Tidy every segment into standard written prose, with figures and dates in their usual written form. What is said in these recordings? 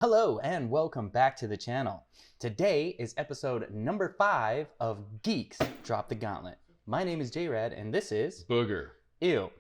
Hello and welcome back to the channel. Today is episode number 5 of Geeks Drop the Gauntlet. My name is J-Rad and this is... Booger. Ew.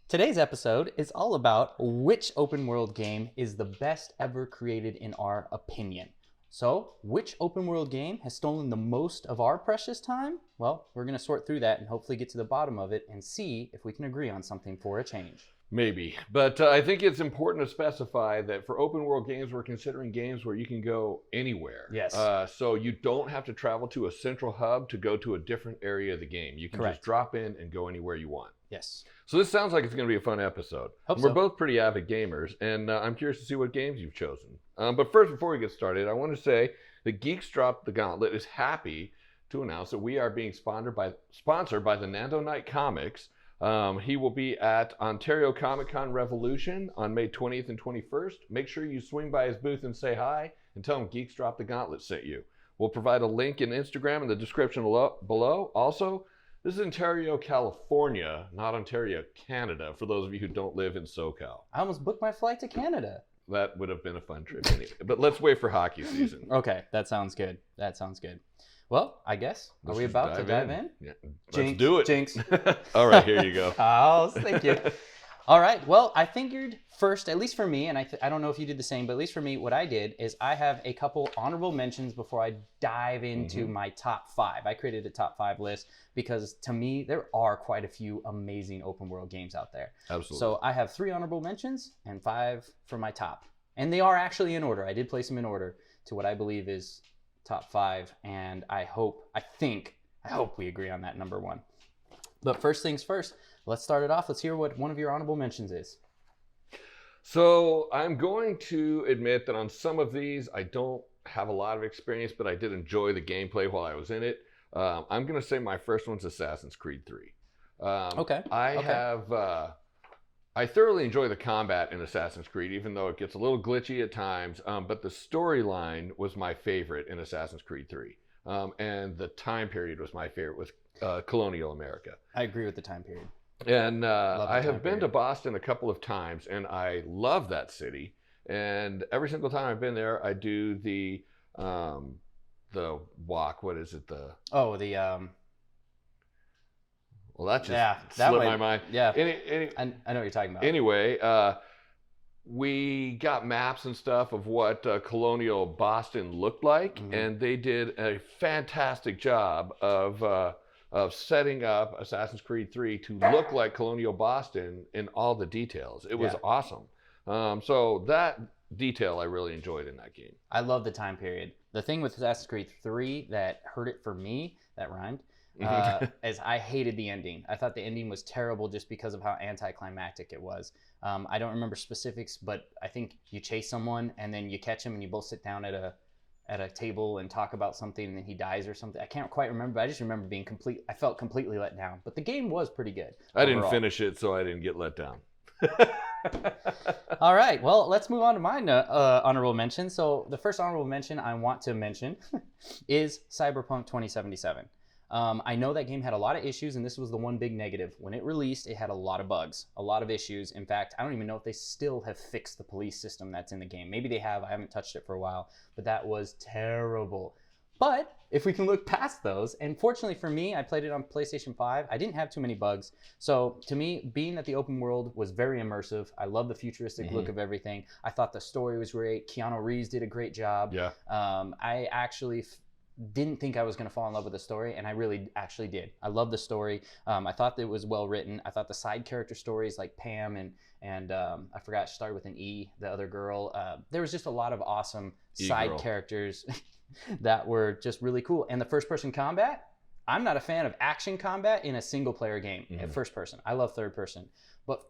Today's episode is all about which open world game is the best ever created in our opinion. So, which open world game has stolen the most of our precious time? Well, we're going to sort through that and hopefully get to the bottom of it and see if we can agree on something for a change. Maybe, but I think it's important to specify that for open world games, we're considering games where you can go anywhere. Yes. So you don't have to travel to a central hub to go to a different area of the game. You can just drop in and go anywhere you want. Yes. So this sounds like it's going to be a fun episode. We're both pretty avid gamers, and I'm curious to see what games you've chosen. But first, before we get started, I want to say that Geeks Drop the Gauntlet is happy to announce that we are being sponsored by the Nando Knight Comics. He will be at Ontario Comic-Con Revolution on May 20th and 21st. Make sure you swing by his booth and say hi and tell him Geeks Drop the Gauntlet sent you. We'll provide a link in Instagram in the description below. Also, this is Ontario, California, not Ontario, Canada, for those of you who don't live in SoCal. I almost booked my flight to Canada. That would have been a fun trip anyway. But let's wait for hockey season. Okay, that sounds good. Well, I guess, are we about to dive in? Yeah, Jinx, let's do it. Jinx. All right, here you go. Oh, thank you. All right, well, I figured first, at least for me, and I don't know if you did the same, but at least for me, what I did is I have a couple honorable mentions before I dive into my top 5. I created a top 5 list because to me, there are quite a few amazing open world games out there. Absolutely. So I have 3 honorable mentions and 5 for my top. And they are actually in order. I did place them in order to what I believe is top 5, and I hope we agree on that number 1. But first things first, let's start it off. Let's hear what one of your honorable mentions is. So I'm going to admit that on some of these, I don't have a lot of experience, but I did enjoy the gameplay while I was in it. I'm going to say my first one's Assassin's Creed 3. Okay. I thoroughly enjoy the combat in Assassin's Creed, even though it gets a little glitchy at times. But the storyline was my favorite in Assassin's Creed 3. And the time period was my favorite, was colonial America. I agree with the time period. And I have been to Boston a couple of times, and I love that city. And every single time I've been there, I do the walk. What is it? Well, that just slipped my mind. Yeah, I know what you're talking about. Anyway, we got maps and stuff of what colonial Boston looked like, and they did a fantastic job of setting up Assassin's Creed 3 to look like colonial Boston in all the details. It was awesome. So that detail I really enjoyed in that game. I love the time period. The thing with Assassin's Creed 3 that hurt it for me, that rhymed, is I hated the ending. I thought the ending was terrible just because of how anticlimactic it was. I don't remember specifics, but I think you chase someone and then you catch him and you both sit down at a table and talk about something and then he dies or something. I can't quite remember, but I just remember I felt completely let down. But the game was pretty good. I didn't finish it, so I didn't get let down. All right, well, let's move on to my honorable mention. So the first honorable mention I want to mention is Cyberpunk 2077. I know that game had a lot of issues, and this was the one big negative. When it released, it had a lot of bugs, a lot of issues. In fact, I don't even know if they still have fixed the police system that's in the game. Maybe they have. I haven't touched it for a while, but that was terrible. But if we can look past those, and fortunately for me, I played it on PlayStation 5. I didn't have too many bugs. So to me, being that the open world was very immersive, I love the futuristic look of everything. I thought the story was great. Keanu Reeves did a great job. Yeah. I actually didn't think I was going to fall in love with the story, and I really actually did. I love the story. I thought that it was well written. I thought the side character stories like Pam and I forgot she started with an E, the other girl. There was just a lot of awesome side characters that were just really cool. And the first person combat, I'm not a fan of action combat in a single player game at first person. I love third person. But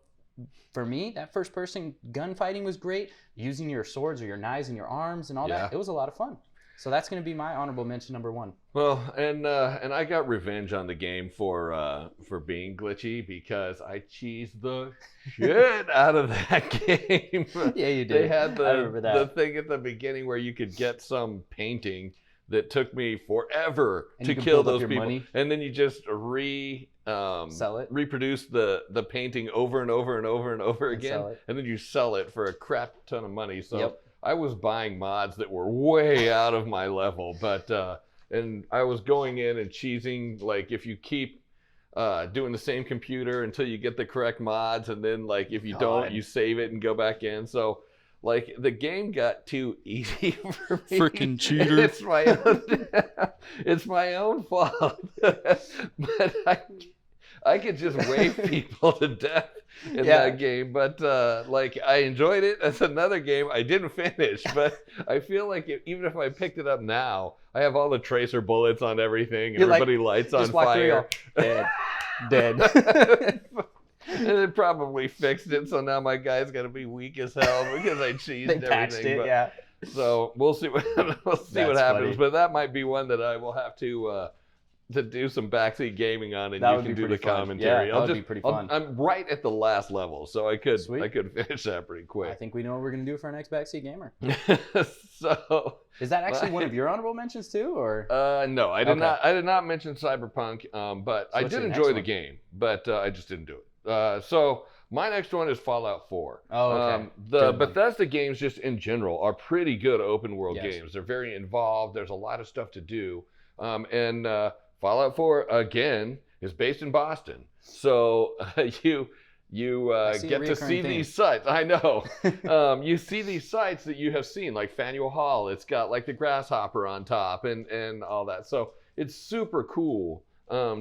for me, that first person gunfighting was great. Using your swords or your knives in your arms and all that, it was a lot of fun. So that's going to be my honorable mention number 1. Well, and I got revenge on the game for being glitchy because I cheesed the shit out of that game. Yeah, you did. They had I remember that. the thing at the beginning where you could get some painting that took me forever to kill those people, money. And then you just sell it, reproduce the painting over and over and over and over again, and then you sell it for a crap ton of money. So. Yep. I was buying mods that were way out of my level, but and I was going in and cheesing, like if you keep doing the same computer until you get the correct mods, and then like if you don't, you save it and go back in. So like the game got too easy for me. Freaking cheater. It's my own fault. But I could just wave people to death in that game. But like I enjoyed it. That's another game I didn't finish, but I feel like even if I picked it up now, I have all the tracer bullets on everything, and everybody lights on fire. Dead. And it probably fixed it, so now my guy's gonna be weak as hell because I cheesed everything. But, so we'll see what happens. Funny. But that might be one that I will have to do some backseat gaming on, and you can do the commentary. Yeah, that would be pretty fun. I'm right at the last level, so I could finish that pretty quick. I think we know what we're gonna do for our next backseat gamer. So is that actually one of your honorable mentions too, or? No, I did not. I did not mention Cyberpunk, but I did enjoy the game, but I just didn't do it. So my next one is Fallout 4. Oh, okay. The Bethesda games just in general are pretty good open world games. They're very involved. There's a lot of stuff to do. And Fallout 4, again, is based in Boston. So you get to see these sites. I know. You see these sites that you have seen, like Faneuil Hall. It's got like the grasshopper on top and all that. So it's super cool.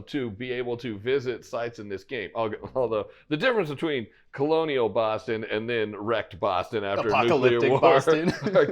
To be able to visit sites in this game. Although the difference between colonial Boston and then wrecked Boston after a nuclear war Boston. are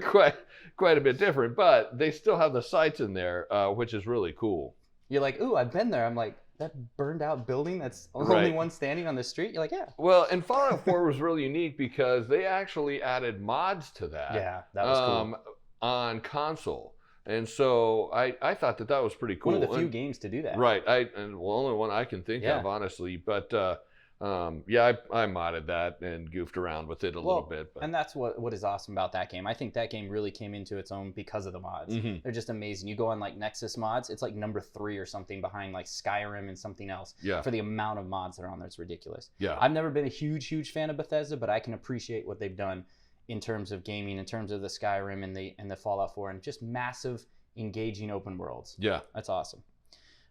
quite a bit different, but they still have the sites in there, which is really cool. You're like, ooh, I've been there. I'm like, that burned out building that's only one standing on the street? You're like, yeah. Well, and Fallout 4 was really unique because they actually added mods to that. Yeah, that was cool. On console. And so I thought that was pretty cool. One of the few games to do that. Right. Only one I can think of, honestly. But I modded that and goofed around with it a little bit. But. And that's what is awesome about that game. I think that game really came into its own because of the mods. Mm-hmm. They're just amazing. You go on like Nexus mods, it's like number 3 or something behind like Skyrim and something else. Yeah. For the amount of mods that are on there, it's ridiculous. Yeah. I've never been a huge fan of Bethesda, but I can appreciate what they've done in terms of gaming, in terms of the Skyrim and the Fallout 4, and just massive, engaging open worlds. Yeah. That's awesome.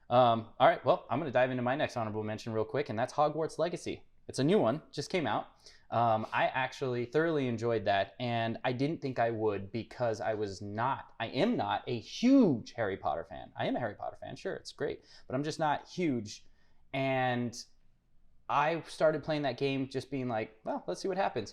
All right, well, I'm going to dive into my next honorable mention real quick, and that's Hogwarts Legacy. It's a new one, just came out. I actually thoroughly enjoyed that, and I didn't think I would because I am not a huge Harry Potter fan. I am a Harry Potter fan, sure, it's great, but I'm just not huge. And I started playing that game just being like, well, let's see what happens.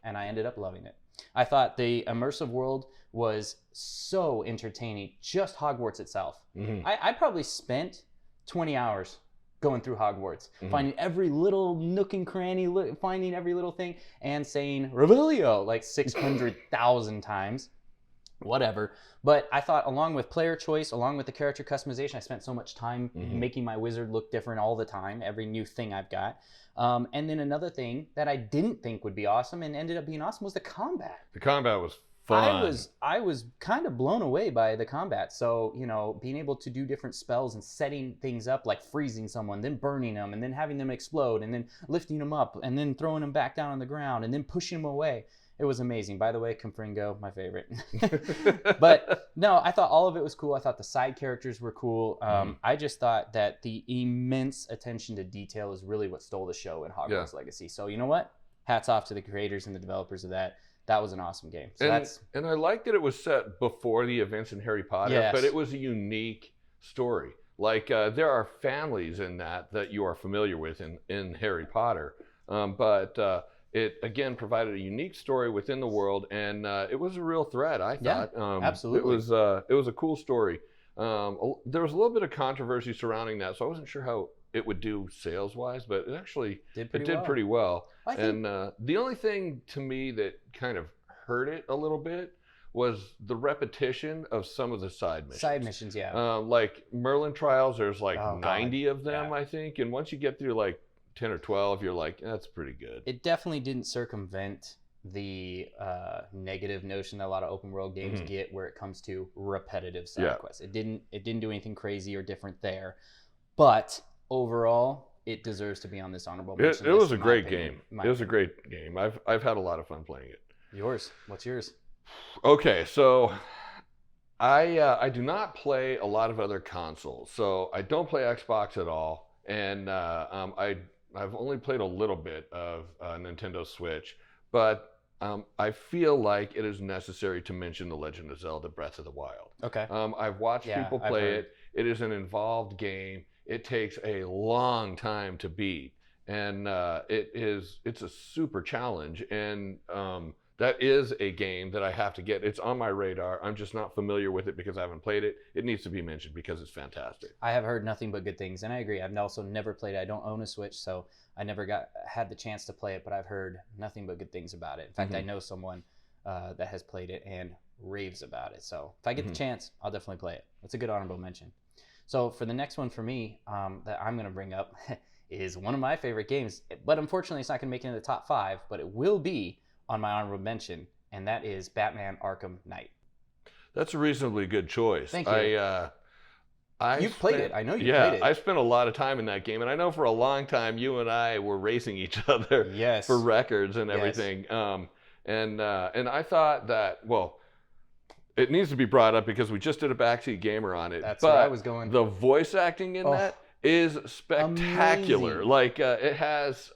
And I ended up loving it. I thought the immersive world was so entertaining, just Hogwarts itself. Mm-hmm. I probably spent 20 hours going through Hogwarts, finding every little nook and cranny, finding every little thing, and saying Revelio like 600,000 times. Whatever. But I thought along with player choice, along with the character customization, I spent so much time making my wizard look different all the time, every new thing I've got. And then another thing that I didn't think would be awesome and ended up being awesome was the combat. The combat was fun. I was kind of blown away by the combat. So, being able to do different spells and setting things up, like freezing someone, then burning them, and then having them explode, and then lifting them up, and then throwing them back down on the ground, and then pushing them away. It was amazing. By the way, Confringo, my favorite. But no, I thought all of it was cool. I thought the side characters were cool. I just thought that the immense attention to detail is really what stole the show in Hogwarts Legacy. So you know what? Hats off to the creators and the developers of that. That was an awesome game. So and I liked that it was set before the events in Harry Potter, but it was a unique story. Like there are families in that you are familiar with in Harry Potter, but it again provided a unique story within the world, and it was a real threat. I thought, absolutely, it was a cool story. There was a little bit of controversy surrounding that, so I wasn't sure how it would do sales wise, but it actually did pretty well. And the only thing to me that kind of hurt it a little bit was the repetition of some of the side missions. Side missions, yeah. Like Merlin Trials, there's like 90 of them, I think, and once you get through like 10 or 12, you're like, that's pretty good. It definitely didn't circumvent the negative notion that a lot of open world games get where it comes to repetitive side quests. It didn't do anything crazy or different there, but overall it deserves to be on this honorable mention. It was a great game. It was a great game. I've had a lot of fun playing it. Yours? What's yours? Okay, so I do not play a lot of other consoles. So I don't play Xbox at all, and I've only played a little bit of Nintendo Switch, but I feel like it is necessary to mention The Legend of Zelda: Breath of the Wild. Okay. I've watched Yeah, people I've play heard. it. It is an involved game. It takes a long time to beat, and it's a super challenge. And that is a game that I have to get. It's on my radar. I'm just not familiar with it because I haven't played it. It needs to be mentioned because it's fantastic. I have heard nothing but good things, and I agree. I've also never played it. I don't own a Switch, so I never had the chance to play it, but I've heard nothing but good things about it. In fact, I know someone that has played it and raves about it. So if I get the chance, I'll definitely play it. It's a good honorable mention. So for the next one for me that I'm going to bring up is one of my favorite games, but unfortunately it's not going to make it in the top 5, but it will be on my honorable mention, and that is Batman Arkham Knight. That's a reasonably good choice. Thank you. You've played it. I know you played it. Yeah, I spent a lot of time in that game, and I know for a long time you and I were racing each other for records and everything. And I thought that, well, it needs to be brought up because we just did a Backseat Gamer on it. That's where I was going. The voice acting in that is spectacular. Amazing. Like it has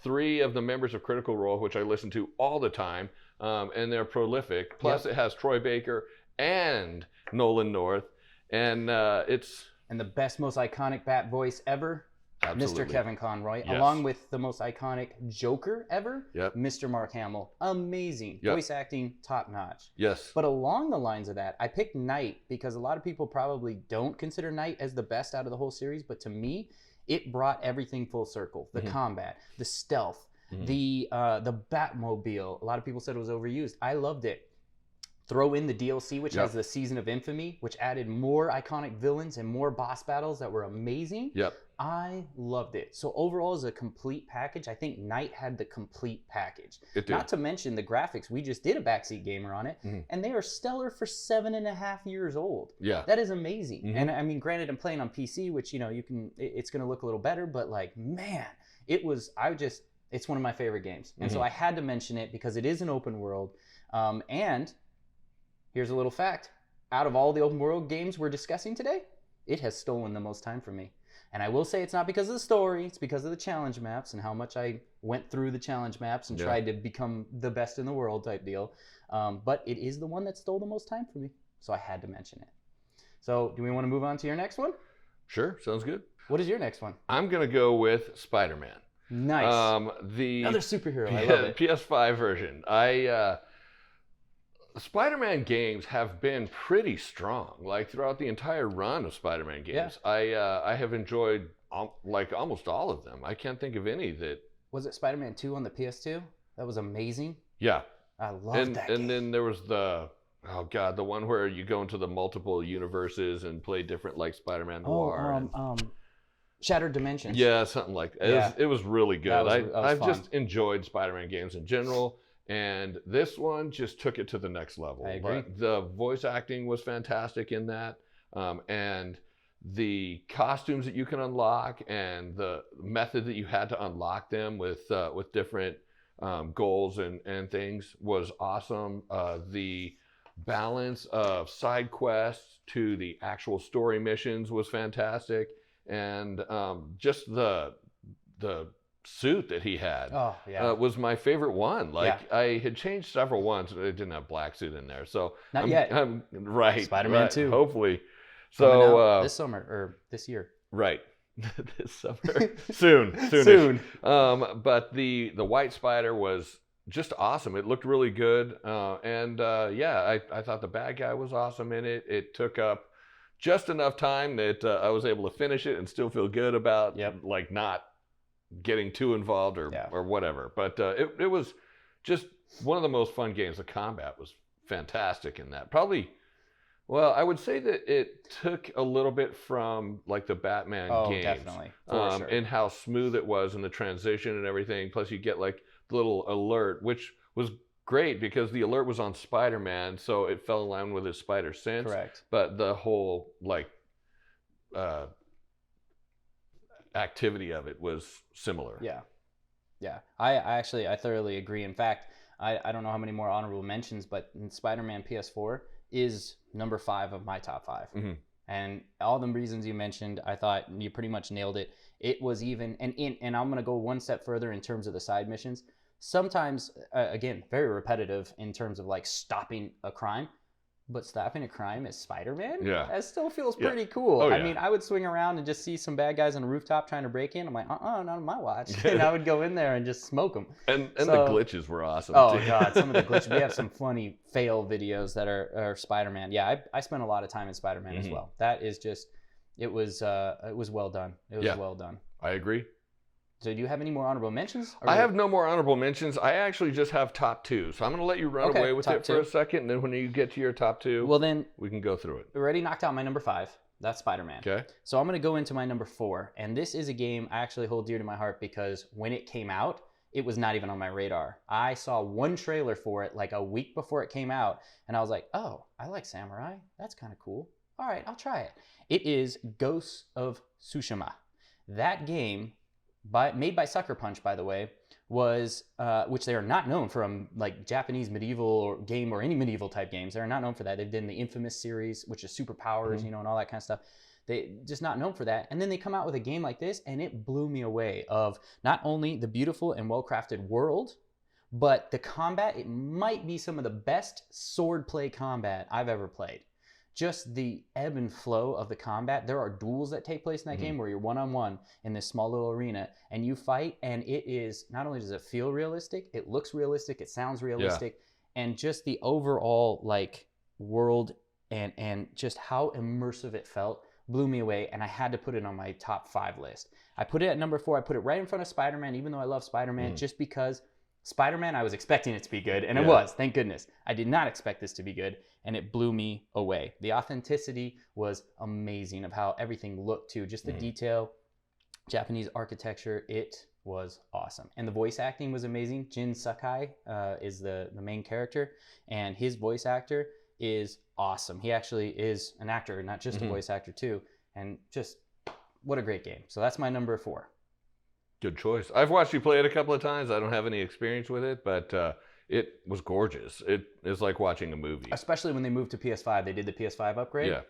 3 of the members of Critical Role, which I listen to all the time, and they're prolific. Plus, it has Troy Baker and Nolan North, and it's the best, most iconic Bat voice ever. absolutely Mr. Kevin Conroy, along with the most iconic Joker ever, Mr. Mark Hamill. Amazing. Voice acting, top notch. Yes. But along the lines of that, I picked Knight because a lot of people probably don't consider Knight as the best out of the whole series, but to me, it brought everything full circle. The combat, the stealth, the Batmobile. A lot of people said it was overused. I loved it. Throw in the DLC, which has the Season of Infamy, which added more iconic villains and more boss battles that were amazing. I loved it. So overall, as a complete package, I think Knight had the complete package. It did. Not to mention the graphics. We just did a Backseat Gamer on it, and they are stellar for 7.5 years old. Yeah. That is amazing. And I mean, granted, I'm playing on PC, which, you know, it's going to look a little better, but like, man, it's one of my favorite games. And so I had to mention it because it is an open world. And here's a little fact. Out of all the open world games we're discussing today, it has stolen the most time from me. And I will say it's not because of the story, it's because of the challenge maps and how much I went through the challenge maps and tried to become the best in the world type deal. But it is the one that stole the most time from me, so I had to mention it. So do we want to move on to your next one? Sure, sounds good. What is your next one? I'm going to go with Spider-Man. Nice. Another superhero, I love it. PS5 version. Spider-Man games have been pretty strong, like throughout the entire run of Spider-Man games. I have enjoyed like almost all of them. I can't think of any that... Was it Spider-Man 2 on the PS2? That was amazing. Yeah. I loved that game. And then there was the one where you go into the multiple universes and play different, like Spider-Man Noir. Shattered Dimensions. Yeah, something like that. It was really good. I've fun. just enjoyed Spider-Man games in general. And this one just took it to the next level. I agree. The voice acting was fantastic in that. And the costumes that you can unlock and the method that you had to unlock them with different goals and things was awesome. The balance of side quests to the actual story missions was fantastic. And just the suit that he had was my favorite one. I had changed several ones, but I didn't have black suit in there. So not yet. Right. Spider-Man 2. Hopefully. So this summer or this year. Right. This summer. Soon. But the White Spider was just awesome. It looked really good. I thought the bad guy was awesome in it. It took up just enough time that I was able to finish it and still feel good about like not getting too involved or whatever. But it was just one of the most fun games. The combat was fantastic in that. Probably, well, I would say that it took a little bit from like the Batman games. Definitely. Sure. And how smooth it was in the transition and everything. Plus you get like the little alert, which was great because the alert was on Spider-Man, so it fell in line with his spider sense. Correct. But the whole like activity of it was similar. Yeah. I thoroughly agree. In fact, I don't know how many more honorable mentions, but Spider-Man PS4 is number 5 of my top 5. Mm-hmm. And all the reasons you mentioned, I thought you pretty much nailed it. It was even, and I'm going to go one step further in terms of the side missions. Sometimes, again, very repetitive in terms of like stopping a crime. But stopping a crime as Spider-Man? Yeah. That still feels pretty cool. Oh, yeah. I mean, I would swing around and just see some bad guys on a rooftop trying to break in. I'm like, not on my watch. And I would go in there and just smoke them. And the glitches were awesome, oh, too. God, some of the glitches. We have some funny fail videos that are Spider-Man. Yeah, I spent a lot of time in Spider-Man as well. That is just, it was well done. It was well done. I agree. So do you have any more honorable mentions? I have no more honorable mentions. I actually just have top 2. So I'm going to let you run away with it for a second. And then when you get to your top 2, well, then we can go through it. We already knocked out my number 5. That's Spider-Man. Okay. So I'm going to go into my number 4. And this is a game I actually hold dear to my heart because when it came out, it was not even on my radar. I saw one trailer for it like a week before it came out. And I was like, oh, I like samurai. That's kind of cool. All right, I'll try it. It is Ghost of Tsushima. That game, made by Sucker Punch, by the way, was which they are not known for like Japanese medieval or game or any medieval type games. They're not known for that. They've done the Infamous series, which is superpowers, and all that kind of stuff. They just not known for that. And then they come out with a game like this, and it blew me away. Of not only the beautiful and well-crafted world, but the combat. It might be some of the best swordplay combat I've ever played. Just the ebb and flow of the combat. There are duels that take place in that game where you're one-on-one in this small little arena and you fight, and it is, not only does it feel realistic, it looks realistic, it sounds realistic, and just the overall like world and just how immersive it felt blew me away, and I had to put it on my top 5 list. I put it at number 4. I put it right in front of Spider-Man, even though I love Spider-Man, just because Spider-Man, I was expecting it to be good, and it was, thank goodness. I did not expect this to be good, and it blew me away. The authenticity was amazing of how everything looked too, just the detail, Japanese architecture, it was awesome. And the voice acting was amazing. Jin Sakai is the main character, and his voice actor is awesome. He actually is an actor, not just a voice actor too, and just what a great game. So that's my number 4. Good choice. I've watched you play it a couple of times. I don't have any experience with it, but it was gorgeous. It is like watching a movie. Especially when they moved to PS5. They did the PS5 upgrade. Yeah.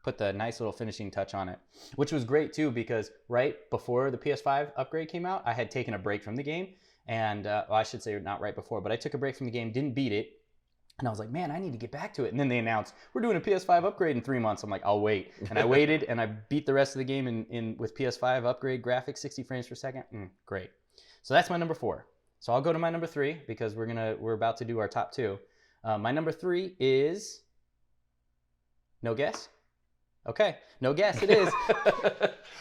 Put the nice little finishing touch on it, which was great too, because right before the PS5 upgrade came out, I had taken a break from the game. And well, I should say not right before, but I took a break from the game, didn't beat it. And I was like, man, I need to get back to it. And then they announced, we're doing a PS5 upgrade in 3 months. I'm like, I'll wait. And I waited, and I beat the rest of the game in with PS5 upgrade graphics, 60 frames per second. Great. So that's my number 4. So I'll go to my number 3 because we're about to do our top 2. My number 3 is no guess. Okay, no guess. It is.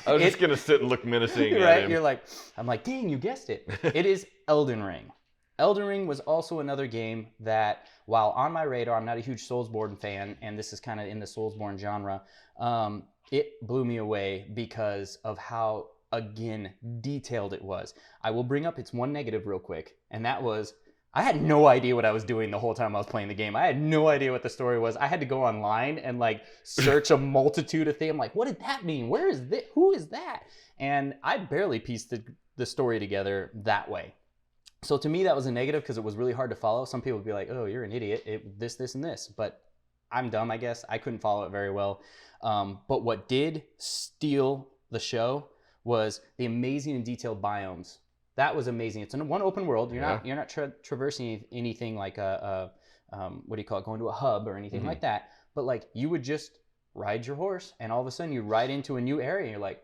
I was just gonna sit and look menacing right? at him. You're like, I'm like, dang, you guessed it. It is Elden Ring. Elden Ring was also another game that, while on my radar, I'm not a huge Soulsborne fan, and this is kind of in the Soulsborne genre, it blew me away because of how, again, detailed it was. I will bring up its one negative real quick, and that was, I had no idea what I was doing the whole time I was playing the game. I had no idea what the story was. I had to go online and like search a multitude of things. I'm like, what did that mean? Where is this? Who is that? And I barely pieced the story together that way. So to me, that was a negative because it was really hard to follow. Some people would be like, oh, you're an idiot, this, and this. But I'm dumb, I guess. I couldn't follow it very well. But what did steal the show was the amazing and detailed biomes. That was amazing. It's in one open world. You're not traversing anything like what do you call it, going to a hub or anything like that. But like you would just ride your horse, and all of a sudden you ride into a new area, and you're like,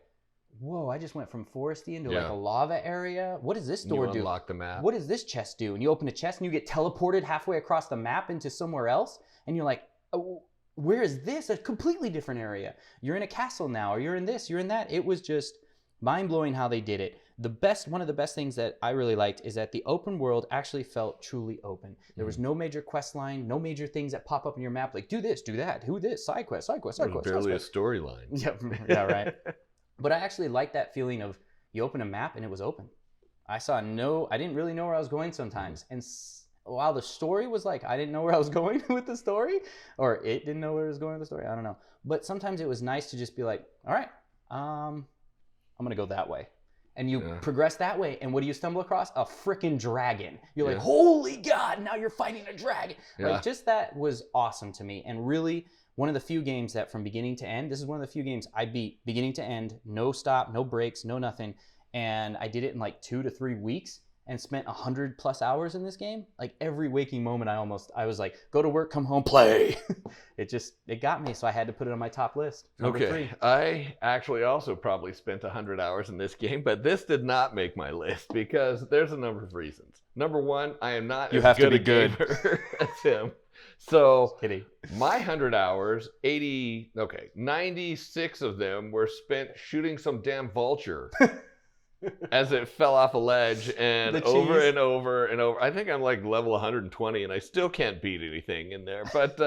whoa, I just went from foresty into like a lava area. What does this door do? Unlock the map. What does this chest do? And you open a chest and you get teleported halfway across the map into somewhere else. And you're like, oh, where is this? A completely different area. You're in a castle now, or you're in this, you're in that. It was just mind-blowing how they did it. One of the best things that I really liked is that the open world actually felt truly open. There was no major quest line, no major things that pop up in your map like do this, do that, who this, side quest. Barely a storyline. Yeah, right. But I actually liked that feeling of you open a map and it was open. I didn't really know where I was going sometimes. And while the story was like, I didn't know where I was going with the story, or it didn't know where it was going with the story, I don't know. But sometimes it was nice to just be like, all right, I'm going to go that way. And you progress that way, and what do you stumble across? A freaking dragon. You're like, Yeah. holy God, now you're fighting a dragon. Yeah. Like, just that was awesome to me. And really, one of the few games that from beginning to end, this is one of the few games I beat beginning to end, no stop, no breaks, no nothing. And I did it in like 2 to 3 weeks and spent 100+ hours in this game. Like every waking moment, I was like, go to work, come home, play. It got me, so I had to put it on my top list. Number 3. I actually also probably spent 100 hours in this game, but this did not make my list because there's a number of reasons. Number one, I am not as good a gamer as him. So my 100 hours, 96 of them were spent shooting some damn vulture as it fell off a ledge and over and over and over. I think I'm like level 120 and I still can't beat anything in there. But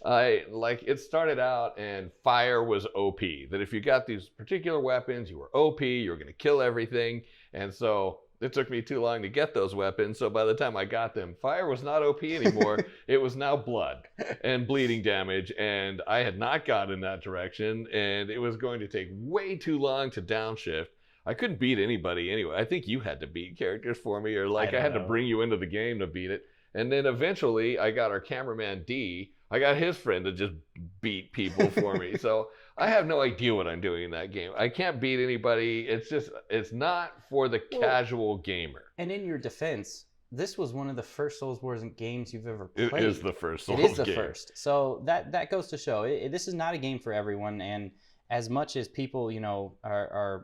it started out and fire was OP. That if you got these particular weapons, you were OP, you were going to kill everything. And so it took me too long to get those weapons. So by the time I got them, fire was not OP anymore. It was now blood and bleeding damage. And I had not gotten in that direction. And it was going to take way too long to downshift. I couldn't beat anybody anyway. I think you had to beat characters for me, or like I had to bring you into the game to beat it. And then eventually I got our cameraman D. I got his friend to just beat people for me. So I have no idea what I'm doing in that game. I can't beat anybody. It's not for the casual gamer. And in your defense, this was one of the first Souls Wars games you've ever played. It is the first Souls game. It is the first. So that goes to show this is not a game for everyone. And as much as people, you want a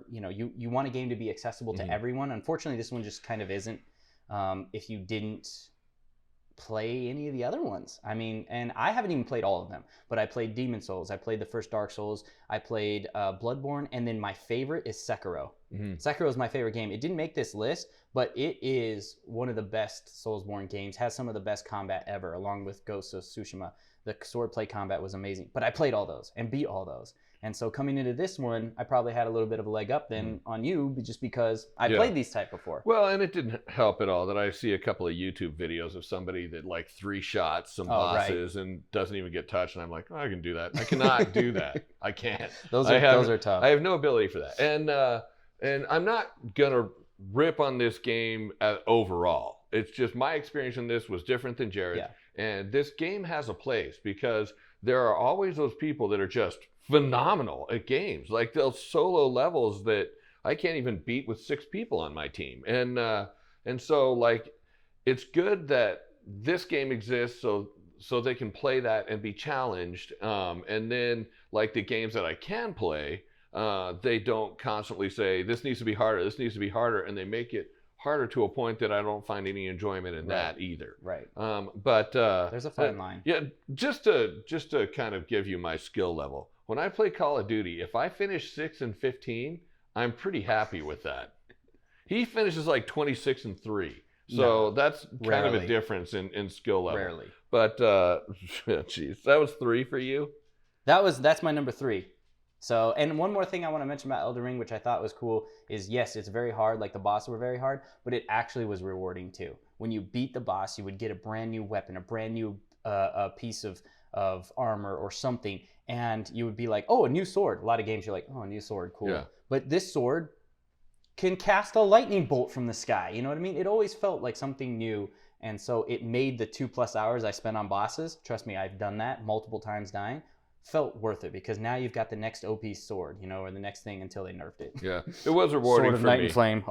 game to be accessible to everyone. Unfortunately, this one just kind of isn't. If you didn't play any of the other ones, I mean, and I haven't even played all of them, but I played Demon Souls, I played the first Dark Souls, I played Bloodborne, and then my favorite is Sekiro. Sekiro is my favorite game. It didn't make this list, but it is one of the best Soulsborne games. Has some of the best combat ever, along with Ghost of Tsushima. The swordplay combat was amazing, but I played all those and beat all those. And so coming into this one, I probably had a little bit of a leg up then on you, just because I played these type before. Well, and it didn't help at all that I see a couple of YouTube videos of somebody that like 3 shots some bosses and doesn't even get touched, and I'm like, I can do that. I cannot do that. I can't. Those are tough. I have no ability for that. And I'm not gonna rip on this game overall. It's just my experience in this was different than Jared's. And this game has a place because there are always those people that are just phenomenal at games, like those solo levels that I can't even beat with 6 people on my team. And so like it's good that this game exists so they can play that and be challenged. And then like the games that I can play, they don't constantly say this needs to be harder, this needs to be harder, and they make it harder to a point that I don't find any enjoyment in that either. But there's a fine line. Yeah, just to kind of give you my skill level. When I play Call of Duty, if I finish 6 and 15, I'm pretty happy with that. He finishes like 26 and 3. So that's kind of a difference in skill level. Rarely. But geez, that was 3 for you? That's my number 3. So, and one more thing I want to mention about Elden Ring, which I thought was cool, is yes, it's very hard, like the bosses were very hard, but it actually was rewarding too. When you beat the boss, you would get a brand new weapon, a brand new piece of armor or something, and you would be like, oh, a new sword. A lot of games you're like, oh, a new sword, cool. Yeah. But this sword can cast a lightning bolt from the sky. You know what I mean? It always felt like something new, and so it made the 2+ hours I spent on bosses, trust me, I've done that multiple times dying, felt worth it, because now you've got the next OP sword, or the next thing until they nerfed it. Yeah, it was rewarding Sword of for Night me. and Flame,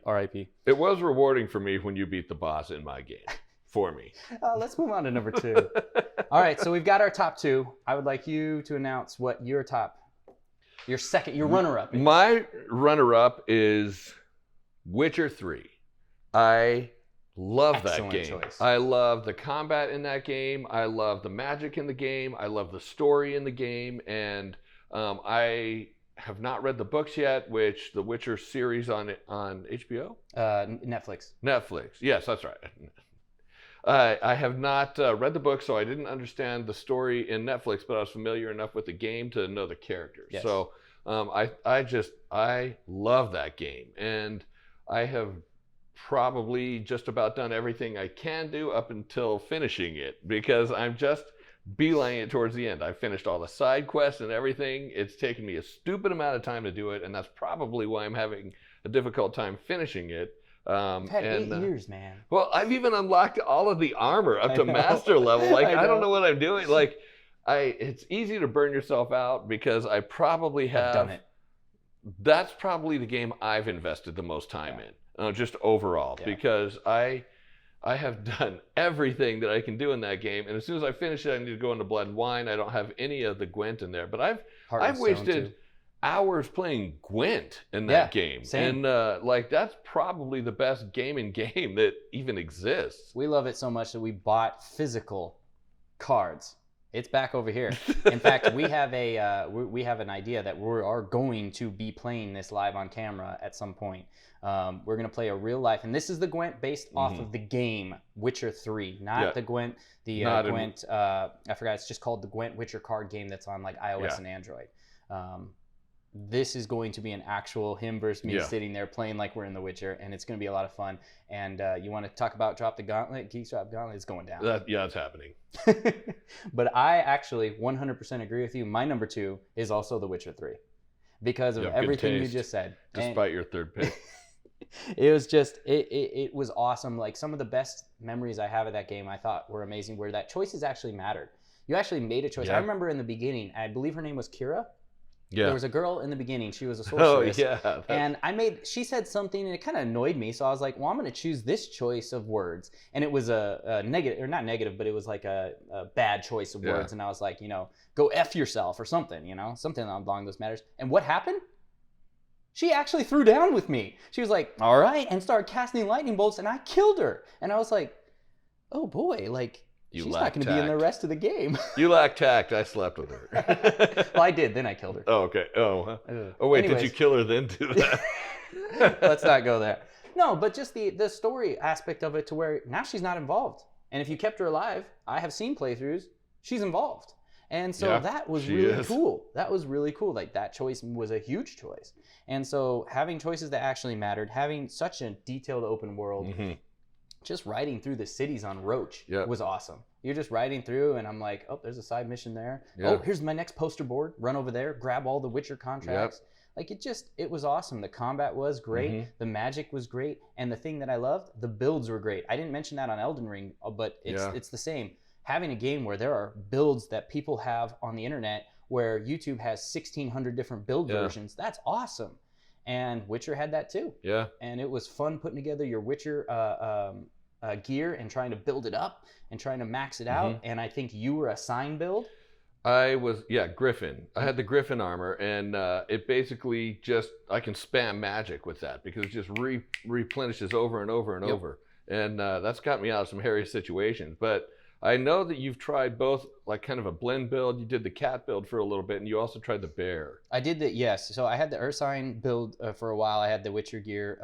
RIP. It was rewarding for me when you beat the boss in my game, for me. Let's move on to number 2. All right, so we've got our top 2. I would like you to announce what your runner-up is. My runner-up is Witcher 3. I love that game. Choice. I love the combat in that game. I love the magic in the game. I love the story in the game. And I have not read the books yet, which the Witcher series on HBO? Netflix. Netflix. Yes, that's right. I have not read the book, so I didn't understand the story in Netflix, but I was familiar enough with the game to know the characters. Yes. So I love that game. And I have probably just about done everything I can do up until finishing it, because I'm just beelining it towards the end. I finished all the side quests and everything. It's taken me a stupid amount of time to do it, and that's probably why I'm having a difficult time finishing it. You've had 8 years, man. Well, I've even unlocked all of the armor up to master level. Like, I don't know what I'm doing. Like, it's easy to burn yourself out because I probably have done it. That's probably the game I've invested the most time in, just overall, because I have done everything that I can do in that game, and as soon as I finish it, I need to go into Blood and Wine. I don't have any of the Gwent in there, but I've wasted hours playing Gwent in that game. Same. And like, that's probably the best gaming game that even exists. We love it so much that we bought physical cards. It's back over here. In fact, we have we have an idea that we are going to be playing this live on camera at some point. We're going to play a real life, and this is the Gwent based off of the game Witcher 3, not the Gwent, Gwent, I forgot, it's just called the Gwent Witcher card game that's on like iOS and Android. This is going to be an actual him versus me sitting there playing like we're in The Witcher, and it's going to be a lot of fun. And you want to talk about Drop the Gauntlet? Geeks Drop the Gauntlet is going down. It's happening. But I actually 100% agree with you. My number 2 is also The Witcher 3 because of everything you just said. Despite your third pick. It was just, it was awesome. Like, some of the best memories I have of that game I thought were amazing, where that choices actually mattered. You actually made a choice. Yeah. I remember in the beginning, I believe her name was Kira. Yeah. There was a girl in the beginning. She was a sorceress. Oh, yeah. And she said something, and it kind of annoyed me. So I was like, well, I'm going to choose this choice of words. And it was a negative, or not negative, but it was like a bad choice of words. And I was like, go F yourself or something, something along those matters. And what happened? She actually threw down with me. She was like, all right, and started casting lightning bolts, and I killed her. And I was like, oh boy, like, she's not going to be in the rest of the game. You lack tact. I slept with her. Well, I did. Then I killed her. Oh, okay. Oh, wait. Anyways. Did you kill her then do that? Let's not go there. No, but just the story aspect of it, to where now she's not involved. And if you kept her alive, I have seen playthroughs, she's involved. And so that was really cool. That was really cool. Like, that choice was a huge choice. And so having choices that actually mattered, having such a detailed open world, just riding through the cities on Roach was awesome. You're just riding through, and I'm like, oh, there's a side mission there. Oh, here's my next poster board. Run over there, grab all the Witcher contracts. Like, it was awesome. The combat was great. The magic was great. And the thing that I loved, the builds were great. I didn't mention that on Elden Ring, but it's the same. Having a game where there are builds that people have on the internet, where YouTube has 1,600 different build versions, that's awesome. And Witcher had that too. Yeah. And it was fun putting together your Witcher gear and trying to build it up and trying to max it out. And I think you were a sign build. I was, Griffin. I had the Griffin armor, and it basically just, I can spam magic with that because it just replenishes over and over and over. And that's got me out of some hairy situations. But I know that you've tried both, like, kind of a blend build. You did the cat build for a little bit, and you also tried the bear. I did that, yes. So I had the Ursine build for a while. I had the Witcher gear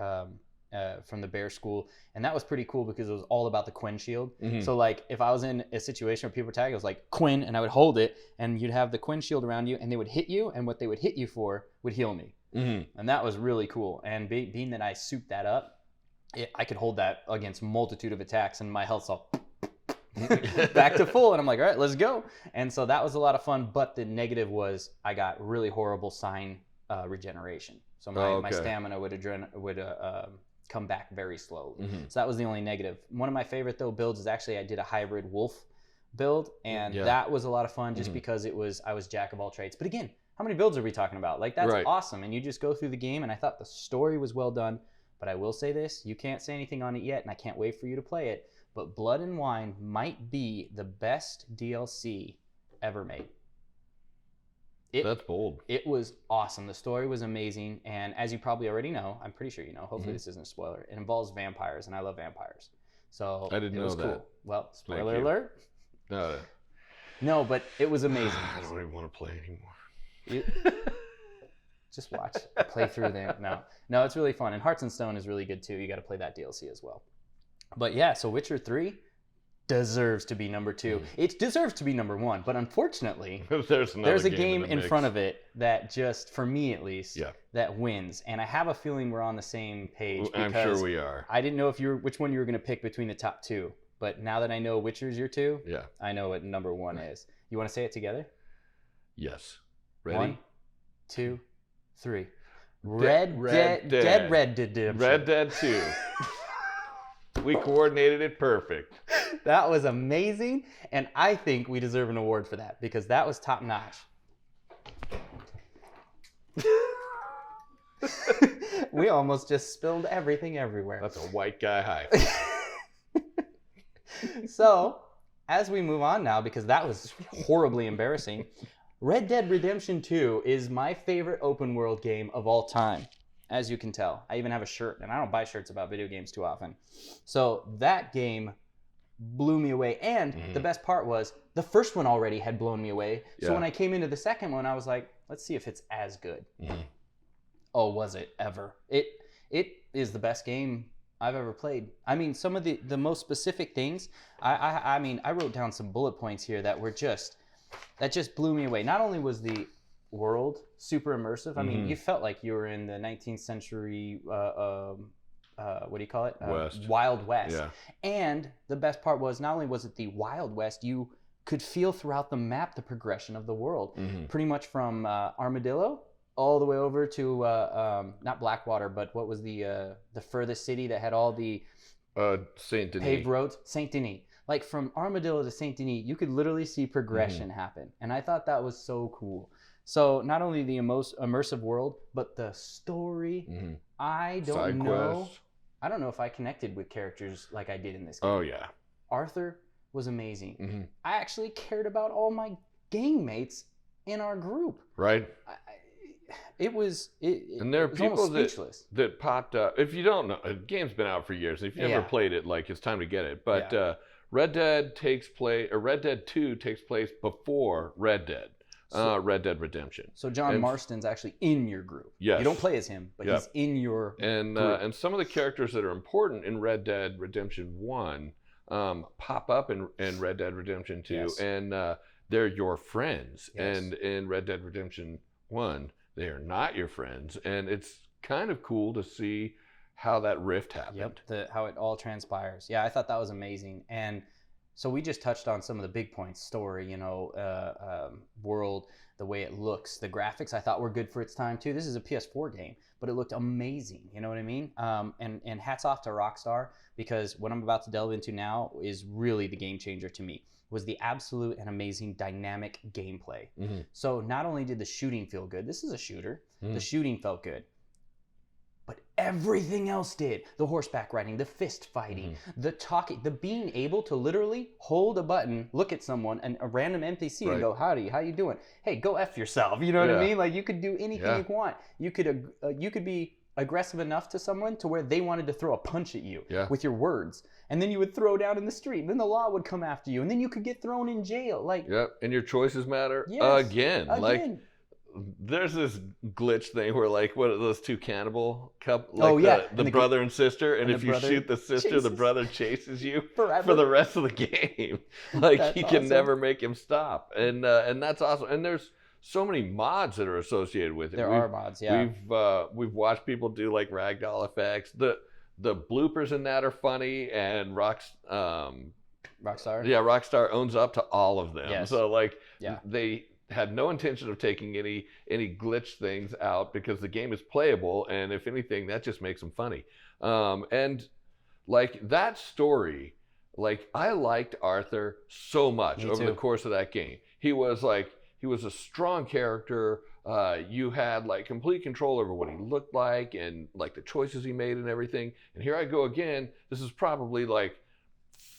from the bear school, and that was pretty cool because it was all about the Quinn shield. So, like, if I was in a situation where people were tagging, I was like, Quinn, and I would hold it, and you'd have the Quinn shield around you, and they would hit you, and what they would hit you for would heal me. And that was really cool. And being that I souped that up, I could hold that against multitude of attacks, and my health's all back to full, and I'm like, all right, let's go. And so that was a lot of fun, but the negative was I got really horrible sign regeneration. So my stamina would come back very slowly. So that was the only negative. One of my favorite, though, builds is actually I did a hybrid wolf build, and that was a lot of fun just because I was jack of all trades. But again, how many builds are we talking about? Like, that's awesome. And you just go through the game, and I thought the story was well done. But I will say this, you can't say anything on it yet, and I can't wait for you to play it. But Blood and Wine might be the best DLC ever made. That's bold. It was awesome. The story was amazing. And as you probably already know, I'm pretty sure you know, hopefully this isn't a spoiler, it involves vampires, and I love vampires. So I didn't know that. Cool. Well, spoiler alert. No, but it was amazing. I don't even want to play anymore. Just watch. Play through them. No, it's really fun. And Hearts and Stone is really good too. You got to play that DLC as well. But yeah, so Witcher 3 deserves to be number 2. It deserves to be number 1, but unfortunately, there's a game in front of it that just, for me at least, that wins. And I have a feeling we're on the same page. I'm sure we are. I didn't know which one you were going to pick between the top 2, but now that I know Witcher's your 2, I know what number 1 is. You want to say it together? Yes. Ready? 1, 2, 3. Red Dead Redemption. Red Dead 2. We coordinated it perfect. That was amazing, and I think we deserve an award for that because that was top notch. We almost just spilled everything everywhere. That's a white guy high. So, as we move on now, because that was horribly embarrassing, Red Dead Redemption 2 is my favorite open world game of all time. As you can tell, I even have a shirt, and I don't buy shirts about video games too often. So that game blew me away, and the best part was the first one already had blown me away. So when I came into the second one, I was like, let's see if it's as good. Oh, was it ever? It is the best game I've ever played. I mean, some of the most specific things, I mean, I wrote down some bullet points here that just blew me away. Not only was the world super immersive, I mean, you felt like you were in the 19th century, what do you call it? Wild West. Yeah. And the best part was, not only was it the Wild West, you could feel throughout the map the progression of the world. Pretty much from Armadillo all the way over to not Blackwater, but what was the furthest city that had all the Saint Denis paved roads? Saint Denis. Like from Armadillo to Saint Denis, you could literally see progression happen, and I thought that was so cool. So not only the immersive world, but the story. I don't know if I connected with characters like I did in this game. Oh yeah, Arthur was amazing. I actually cared about all my gang mates in our group. Right. And there are people that popped up. If you don't know, the game's been out for years. If you never played it, like, it's time to get it. But Red Dead 2 takes place before Red Dead. Red Dead Redemption. So John Marston's actually in your group. Yes. You don't play as him, but he's in your group. And some of the characters that are important in Red Dead Redemption 1 pop up in Red Dead Redemption 2, and they're your friends. And in Red Dead Redemption 1, they are not your friends. And it's kind of cool to see how that rift happened. How it all transpires. Yeah, I thought that was amazing. And so we just touched on some of the big points: story, world, the way it looks, the graphics. I thought were good for its time too. This is a PS4 game, but it looked amazing. You know what I mean? And hats off to Rockstar, because what I'm about to delve into now is really the game changer to me. Was the absolute and amazing dynamic gameplay. So not only did the shooting feel good, this is a shooter. The shooting felt good. But everything else did. The horseback riding, the fist fighting, the talking, the being able to literally hold a button, look at someone, and a random NPC and go, howdy, how you doing? Hey, go F yourself. You know what I mean? Like, you could do anything you want. You could be aggressive enough to someone to where they wanted to throw a punch at you with your words. And then you would throw down in the street. And then the law would come after you. And then you could get thrown in jail. Like, and your choices matter again. Like, there's this glitch thing where, like, what are those two cannibal the brother and sister, and if you shoot the sister, the brother chases you for the rest of the game. Like, you can never make him stop, and that's awesome. And there's so many mods that are associated with it. There are mods. Yeah, we've watched people do like ragdoll effects. The bloopers in that are funny, and Rockstar. Yeah, Rockstar owns up to all of them. Yes. So like, they had no intention of taking any glitch things out, because the game is playable, and if anything, that just makes them funny. And like, that story, like, I liked Arthur so much over the course of that game. He was a strong character. You had like complete control over what he looked like, and like the choices he made and everything. And here I go again. This is probably like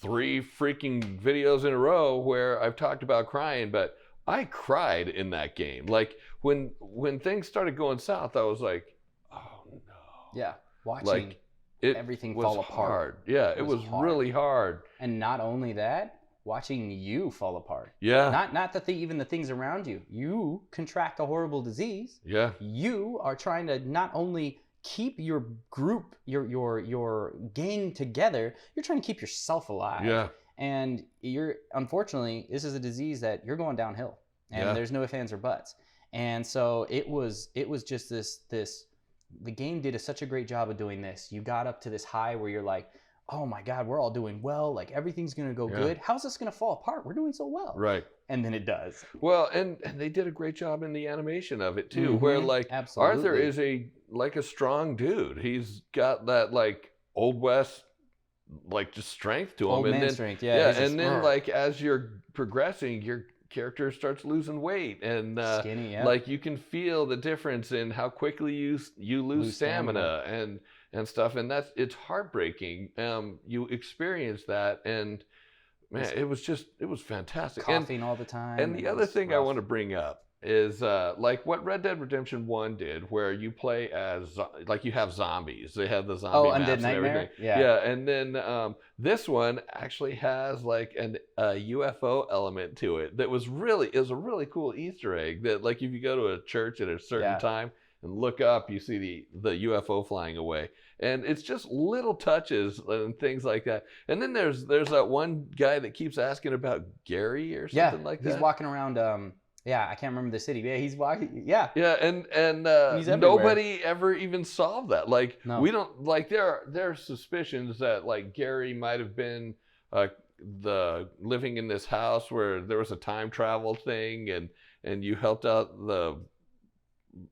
3 freaking videos in a row where I've talked about crying, but I cried in that game. Like, when things started going south, I was like, oh no. Yeah, watching everything fall apart. Hard. Yeah, it was really hard. And not only that, watching you fall apart. Yeah. Not that even the things around you. You contract a horrible disease. Yeah. You are trying to not only keep your group, your gang together, you're trying to keep yourself alive. Yeah. And unfortunately, this is a disease that you're going downhill, and there's no ifs, ands, or buts. And so it was just this. The game did such a great job of doing this. You got up to this high where you're like, oh my God, we're all doing well. Like everything's going to go good. How's this going to fall apart? We're doing so well. Right. And then it does. Well, and they did a great job in the animation of it too, where like Absolutely. Arthur is a strong dude. He's got that like Old West like just strength to him. Old and man then, strength, yeah. And then like as you're progressing, your character starts losing weight, and skinny, like you can feel the difference in how quickly you lose stamina and stuff, and it's heartbreaking. You experience that, and man, it was fantastic. Coughing all the time. And the other thing I want to bring up is like what Red Dead Redemption 1 did, where you play as like you have zombies. They have the zombie maps Undead and Nightmare? everything. Yeah. And then this one actually has like a UFO element to it that was a really cool Easter egg that like if you go to a church at a certain time and look up, you see the UFO flying away. And it's just little touches and things like that. And then there's that one guy that keeps asking about Gary or something like that. He's walking around I can't remember the city. Yeah, he's walking. Yeah. Yeah, and nobody ever even solved that. Like we don't like there are suspicions that like Gary might have been the living in this house where there was a time travel thing and you helped out the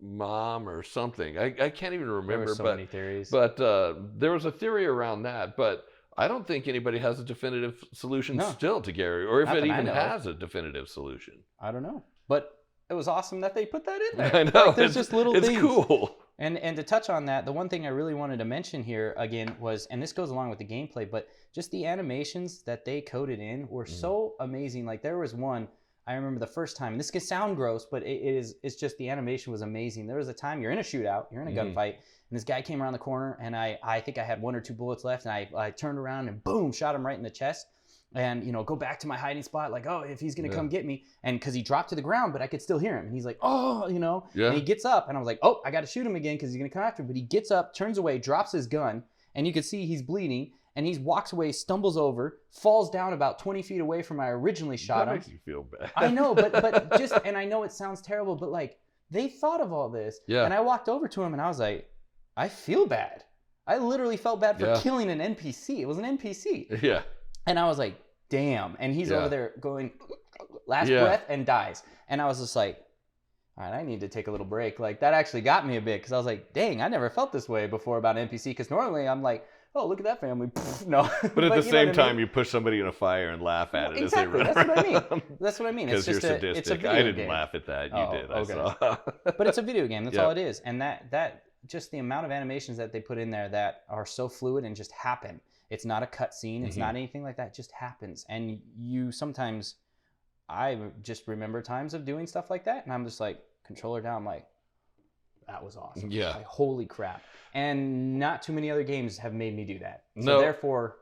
mom or something. I can't even remember. There were so many theories. But there was a theory around that, but I don't think anybody has a definitive solution still to Gary, or if it even has a definitive solution. I don't know. But it was awesome that they put that in there. I know. Like, there's just little things. It's cool. And to touch on that, the one thing I really wanted to mention here again was, and this goes along with the gameplay, but just the animations that they coded in were so amazing. Like there was one, I remember the first time, and this can sound gross, but it's just the animation was amazing. There was a time you're in a shootout, you're in a gunfight, and this guy came around the corner, and I think I had 1 or 2 bullets left, and I turned around and boom, shot him right in the chest. And, go back to my hiding spot, like, oh, if he's going to come get me. And because he dropped to the ground, but I could still hear him. And he's like, oh, and he gets up. And I was like, oh, I got to shoot him again because he's going to come after me. But he gets up, turns away, drops his gun. And you can see he's bleeding. And he walks away, stumbles over, falls down about 20 feet away from where I originally shot him. That makes you feel bad. I know, but just, and I know it sounds terrible, but like, they thought of all this. Yeah. And I walked over to him and I was like, I feel bad. I literally felt bad for killing an NPC. It was an NPC. Yeah. And I was like, damn. And he's over there going last breath and dies. And I was just like, all right, I need to take a little break. Like that actually got me a bit because I was like, dang, I never felt this way before about an NPC. Because normally I'm like, oh, look at that family. No. But at the same time, you push somebody in a fire and laugh at it. Exactly. As they That's what I mean. That's what I mean. Because you're sadistic. It's a video I didn't game. laugh at that. You did. I saw. But it's a video game. That's all it is. And that just the amount of animations that they put in there that are so fluid and just happen. It's not a cutscene. It's not anything like that. It just happens. And I just remember times of doing stuff like that. And I'm just like, controller down. I'm like, that was awesome. Yeah. Like, holy crap. And not too many other games have made me do that. So therefore,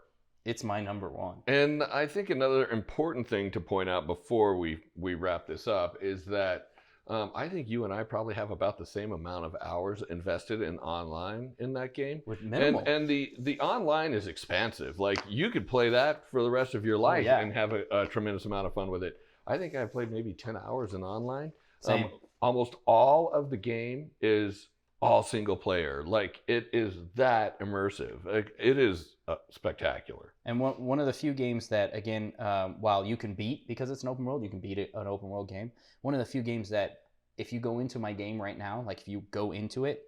it's my number one. And I think another important thing to point out before we wrap this up is that I think you and I probably have about the same amount of hours invested in online in that game. With minimal. And the online is expansive. Like you could play that for the rest of your life and have a tremendous amount of fun with it. I think I played maybe 10 hours in online. Same. Almost all of the game is all single player. Like it is that immersive. Like, it is spectacular. And one of the few games that, again, while you can beat, because it's an open world, you can beat an open world game. One of the few games that if you go into my game right now, like if you go into it,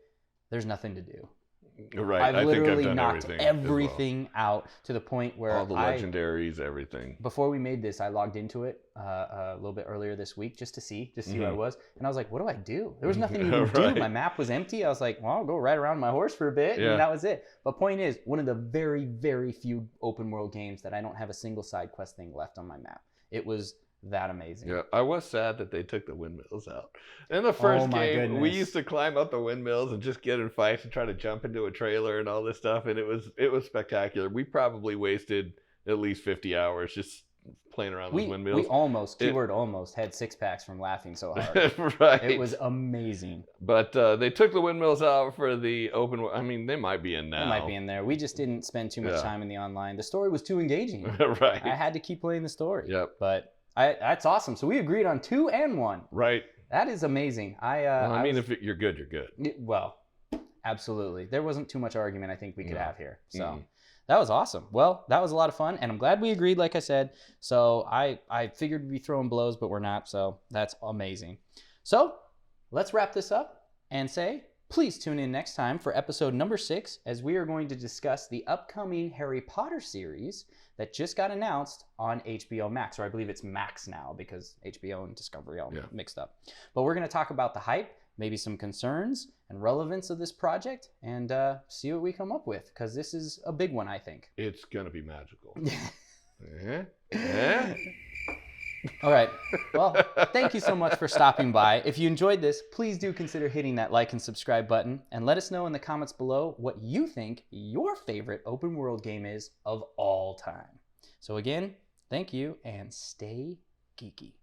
there's nothing to do. Right. I've literally I've done knocked everything out to the point where all the legendaries, everything. Before we made this, I logged into it a little bit earlier this week just to see who I was. And I was like, what do I do? There was nothing you could do. My map was empty. I was like, well, I'll go ride around my horse for a bit. And that was it. But point is, one of the very, very few open world games that I don't have a single side quest thing left on my map. It was that amazing. Yeah, I was sad that they took the windmills out. In the first game, we used to climb up the windmills and just get in fights and try to jump into a trailer and all this stuff, and it was spectacular. We probably wasted at least 50 hours just playing around those windmills. We almost, keyword almost, had 6-packs from laughing so hard. Right. It was amazing. But they took the windmills out for the open. I mean, they might be in now. They might be in there. We just didn't spend too much time in the online. The story was too engaging. Right. I had to keep playing the story. Yep. But that's awesome. So we agreed on 2 and 1. Right. That is amazing. If you're good, you're good. Well, absolutely. There wasn't too much argument I think we could have here. So That was awesome. Well, that was a lot of fun, and I'm glad we agreed, like I said. So I figured we'd be throwing blows, but we're not, so that's amazing. So let's wrap this up and say, please tune in next time for episode number 6, as we are going to discuss the upcoming Harry Potter series that just got announced on HBO Max, or I believe it's Max now because HBO and Discovery all mixed up. But we're going to talk about the hype, maybe some concerns and relevance of this project, and see what we come up with, because this is a big one, I think. It's going to be magical. All right. Well, thank you so much for stopping by. If you enjoyed this, please do consider hitting that like and subscribe button, and let us know in the comments below what you think your favorite open world game is of all time. So again, thank you, and stay geeky.